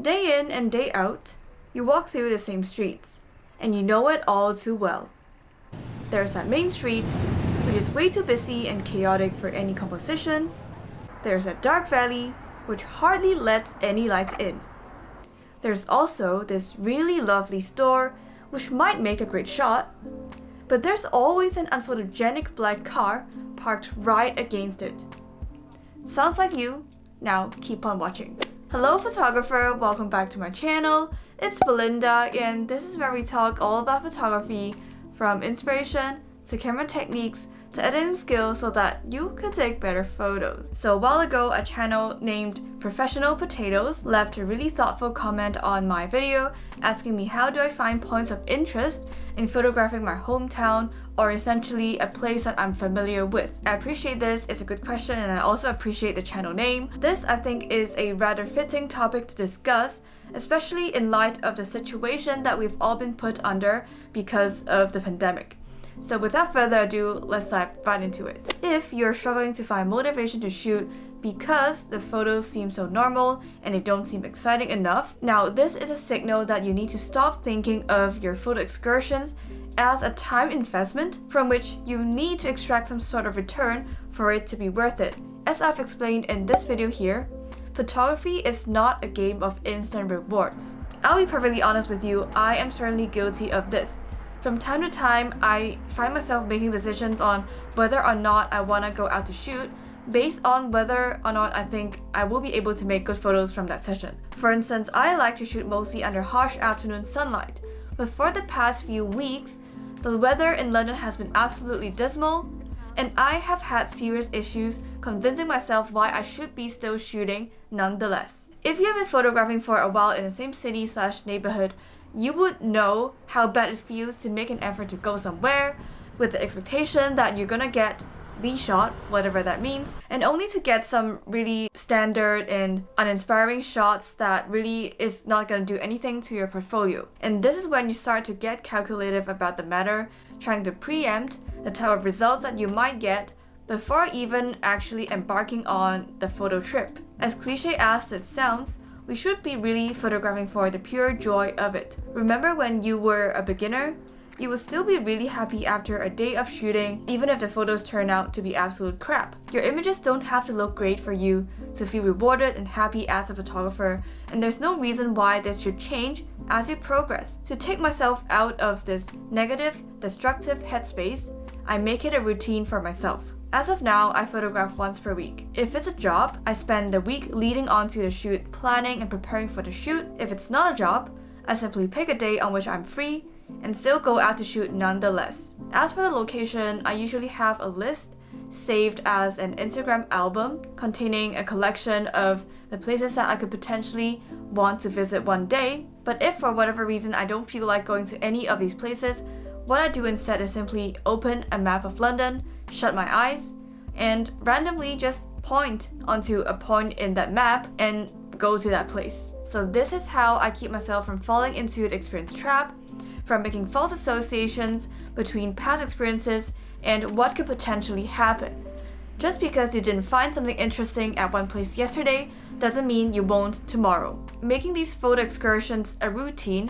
Day in and day out, you walk through the same streets, and you know it all too well. There's that main street, which is way too busy and chaotic for any composition. There's that dark valley, which hardly lets any light in. There's also this really lovely store, which might make a great shot, but there's always an unphotogenic black car parked right against it. Sounds like you? Now keep on watching. Hello photographer, welcome back to my channel. It's Belinda and this is where we talk all about photography, from inspiration to camera techniques to editing skills so that you could take better photos. So a while ago, a channel named Professional Potatoes left a really thoughtful comment on my video asking me how do I find points of interest in photographing my hometown, or essentially a place that I'm familiar with. I appreciate this, it's a good question, and I also appreciate the channel name. This I think is a rather fitting topic to discuss, especially in light of the situation that we've all been put under because of the pandemic. So without further ado, let's dive right into it. If you're struggling to find motivation to shoot because the photos seem so normal and they don't seem exciting enough, now this is a signal that you need to stop thinking of your photo excursions as a time investment from which you need to extract some sort of return for it to be worth it. As I've explained in this video here, photography is not a game of instant rewards. I'll be perfectly honest with you, I am certainly guilty of this. From time to time, I find myself making decisions on whether or not I want to go out to shoot based on whether or not I think I will be able to make good photos from that session. For instance, I like to shoot mostly under harsh afternoon sunlight, but for the past few weeks, the weather in London has been absolutely dismal, and I have had serious issues convincing myself why I should be still shooting nonetheless. If you have been photographing for a while in the same city/neighborhood, you would know how bad it feels to make an effort to go somewhere with the expectation that you're gonna get the shot, whatever that means, and only to get some really standard and uninspiring shots that really is not gonna do anything to your portfolio. And this is when you start to get calculative about the matter, trying to preempt the type of results that you might get before even actually embarking on the photo trip. As cliche as it sounds, we should be really photographing for the pure joy of it. Remember when you were a beginner? You would still be really happy after a day of shooting, even if the photos turn out to be absolute crap. Your images don't have to look great for you to feel rewarded and happy as a photographer, and there's no reason why this should change as you progress. To take myself out of this negative, destructive headspace, I make it a routine for myself. As of now, I photograph once per week. If it's a job, I spend the week leading on to the shoot planning and preparing for the shoot. If it's not a job, I simply pick a day on which I'm free and still go out to shoot nonetheless. As for the location, I usually have a list saved as an Instagram album containing a collection of the places that I could potentially want to visit one day. But if for whatever reason I don't feel like going to any of these places, what I do instead is simply open a map of London, shut my eyes, and randomly just point onto a point in that map and go to that place. So this is how I keep myself from falling into the experience trap, from making false associations between past experiences and what could potentially happen. Just because you didn't find something interesting at one place yesterday doesn't mean you won't tomorrow. Making these photo excursions a routine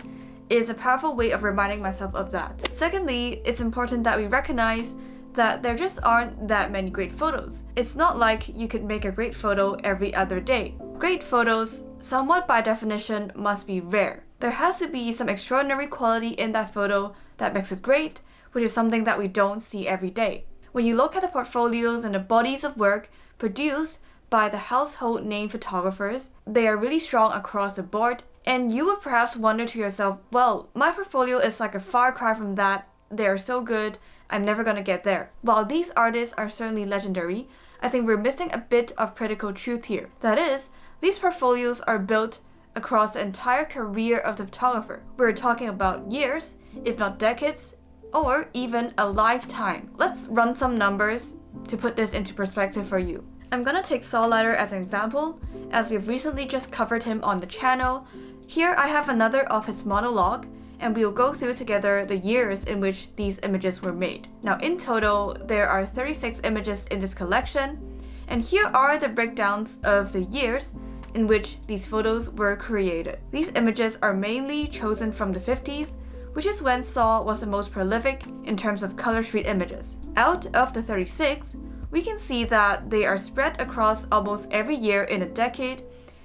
is a powerful way of reminding myself of that. Secondly, it's important that we recognize that there just aren't that many great photos. It's not like you could make a great photo every other day. Great photos, somewhat by definition, must be rare. There has to be some extraordinary quality in that photo that makes it great, which is something that we don't see every day. When you look at the portfolios and the bodies of work produced by the household name photographers, they are really strong across the board, and you would perhaps wonder to yourself, well, my portfolio is like a far cry from that, they are so good, I'm never gonna get there. While these artists are certainly legendary, I think we're missing a bit of critical truth here. That is, these portfolios are built across the entire career of the photographer. We're talking about years, if not decades, or even a lifetime. Let's run some numbers to put this into perspective for you. I'm gonna take Saul Leiter as an example, as we've recently just covered him on the channel. Here I have another of his monologue, and we will go through together the years in which these images were made. Now in total, there are 36 images in this collection, and here are the breakdowns of the years in which these photos were created. These images are mainly chosen from the 50s, which is when Seoul was the most prolific in terms of color street images. Out of the 36, we can see that they are spread across almost every year in a decade,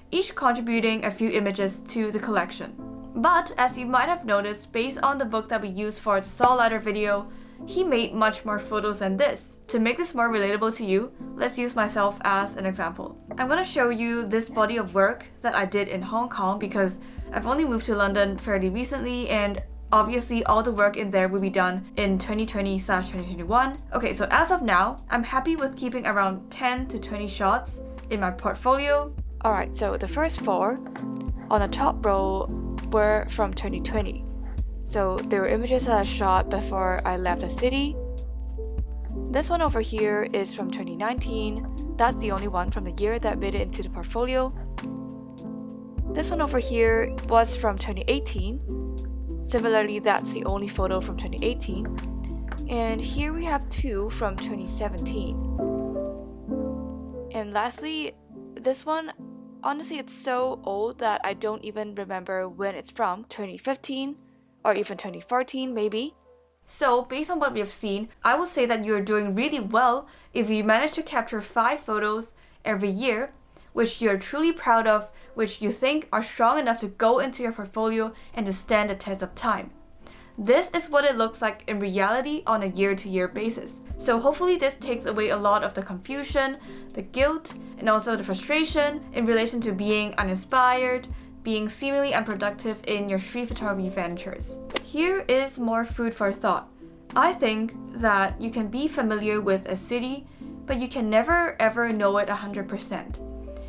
each contributing a few images to the collection. But as you might have noticed based on the book that we used for the Seoul Lighter video, he made much more photos than this. To make this more relatable to you, let's use myself as an example. I'm going to show you this body of work that I did in Hong Kong because I've only moved to London fairly recently, and obviously all the work in there will be done in 2020/2021. Okay, so as of now, I'm happy with keeping around 10 to 20 shots in my portfolio. Alright, so the first 4 on the top row were from 2020. So they were images that I shot before I left the city. This one over here is from 2019. That's the only one from the year that made it into the portfolio. This one over here was from 2018. Similarly, that's the only photo from 2018. And here we have 2 from 2017. And lastly, this one, honestly, it's so old that I don't even remember when it's from, 2015 or even 2014 maybe. So based on what we have seen, I would say that you're doing really well if you manage to capture 5 photos every year, which you're truly proud of, which you think are strong enough to go into your portfolio and to stand the test of time. This is what it looks like in reality on a year-to-year basis. So hopefully this takes away a lot of the confusion, the guilt, and also the frustration in relation to being uninspired, being seemingly unproductive in your street photography ventures. Here is more food for thought. I think that you can be familiar with a city, but you can never ever know it 100%.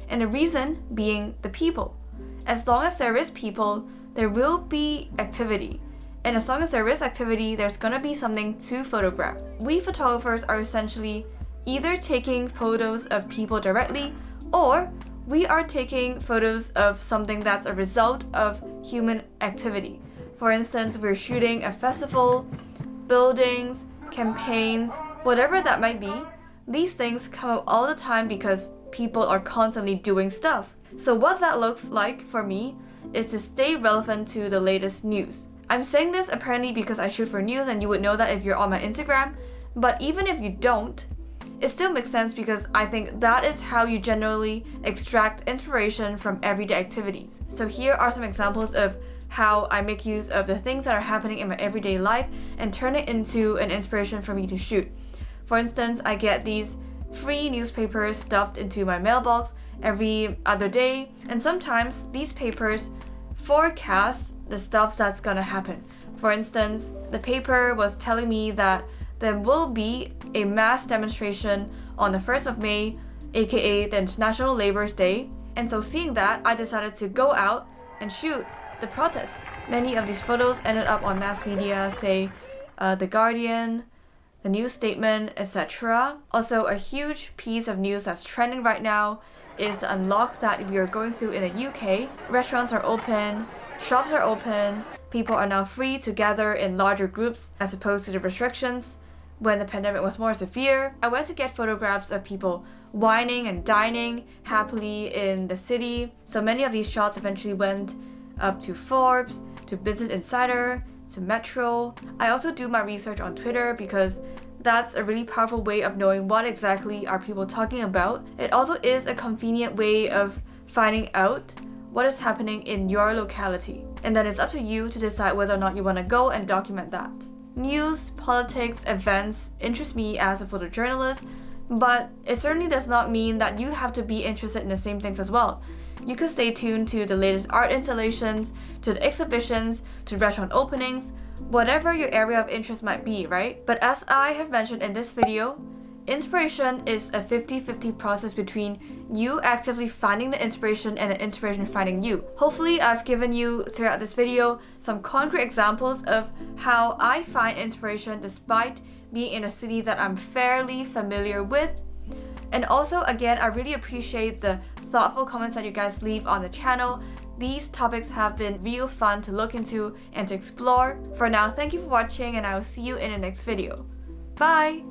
And the reason being the people. As long as there is people, there will be activity. And as long as there is activity, there's gonna be something to photograph. We photographers are essentially either taking photos of people directly, or we are taking photos of something that's a result of human activity. For instance, we're shooting a festival, buildings, campaigns, whatever that might be. These things come up all the time because people are constantly doing stuff. So what that looks like for me is to stay relevant to the latest news. I'm saying this apparently because I shoot for news and you would know that if you're on my Instagram, but even if you don't, it still makes sense because I think that is how you generally extract inspiration from everyday activities. So here are some examples of how I make use of the things that are happening in my everyday life and turn it into an inspiration for me to shoot. For instance, I get these free newspapers stuffed into my mailbox every other day, and sometimes these papers forecast the stuff that's gonna happen. For instance, the paper was telling me that there will be a mass demonstration on the 1st of May, aka the International Labour's Day, and so seeing that, I decided to go out and shoot the protests. Many of these photos ended up on mass media, say The Guardian, the news statement, etc. Also, a huge piece of news that's trending right now is the unlock that we are going through in the UK. Restaurants are open, shops are open, people are now free to gather in larger groups as opposed to the restrictions when the pandemic was more severe. I went to get photographs of people wining and dining happily in the city. So many of these shots eventually went up to Forbes, to Business Insider, to Metro. I also do my research on Twitter because that's a really powerful way of knowing what exactly are people talking about. It also is a convenient way of finding out what is happening in your locality. And then it's up to you to decide whether or not you want to go and document that. News, politics, events interest me as a photojournalist, but it certainly does not mean that you have to be interested in the same things as well. You could stay tuned to the latest art installations, to the exhibitions, to restaurant openings, whatever your area of interest might be, right? But as I have mentioned in this video, inspiration is a 50-50 process between you actively finding the inspiration and the inspiration finding you. Hopefully, I've given you throughout this video some concrete examples of how I find inspiration despite being in a city that I'm fairly familiar with. And also, again, I really appreciate the thoughtful comments that you guys leave on the channel. These topics have been real fun to look into and to explore. For now, thank you for watching and I will see you in the next video. Bye!